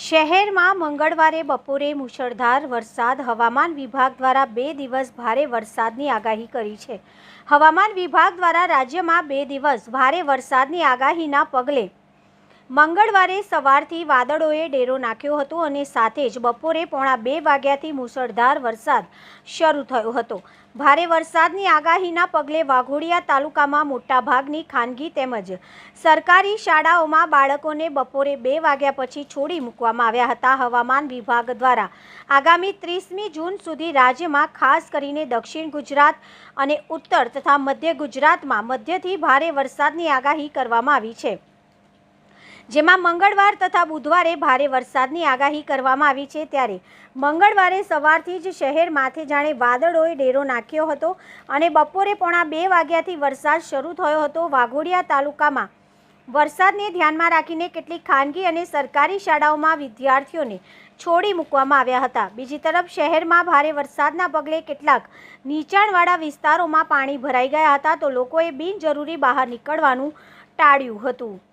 શહેરમાં મંગળવારે બપોરે મુશળધાર વરસાદ હવામાન વિભાગ દ્વારા 2 દિવસ ભારે વરસાદની આગાહી કરી છે। હવામાન વિભાગ દ્વારા રાજ્યમાં 2 દિવસ ભારે વરસાદની આગાહીના પગલે મંગળવારે સવારથી વાદળોએ ડેરો નાખ્યો હતો અને સાથે જ બપોરે 1:30 વાગ્યાથી મુશળધાર વરસાદ શરૂ થયો હતો। ભારે વરસાદની આગાહીના પગલે વાઘોડિયા તાલુકામાં મોટાભાગની ખાનગી તેમજ સરકારી શાળાઓમાં બાળકોને બપોરે 2 વાગ્યા પછી છોડી મૂકવામાં આવ્યા હતા। હવામાન વિભાગ દ્વારા આગામી 30મી જૂન સુધી રાજ્યમાં ખાસ કરીને દક્ષિણ ગુજરાત અને ઉત્તર તથા મધ્ય ગુજરાતમાં મધ્યથી ભારે વરસાદની આગાહી કરવામાં આવી છે, જેમાં મંગળવાર તથા બુધવારે ભારે વરસાદની આગાહી કરવામાં આવી છે। ત્યારે મંગળવારે સવારથી જ શહેર માથે જાણે વાદળોએ ડેરો નાખ્યો હતો અને બપોરે 1:30 વાગ્યાથી વરસાદ શરૂ થયો હતો। વાઘોડિયા તાલુકામાં વરસાદને ધ્યાનમાં રાખીને કેટલીક ખાનગી અને સરકારી શાળાઓમાં વિદ્યાર્થીઓને છોડી મૂકવામાં આવ્યા હતા। બીજી તરફ શહેરમાં ભારે વરસાદના પગલે કેટલાક નીચાણવાળા વિસ્તારોમાં પાણી ભરાઈ ગયા હતા, તો લોકોએ બિનજરૂરી બહાર નીકળવાનું ટાળ્યું હતું।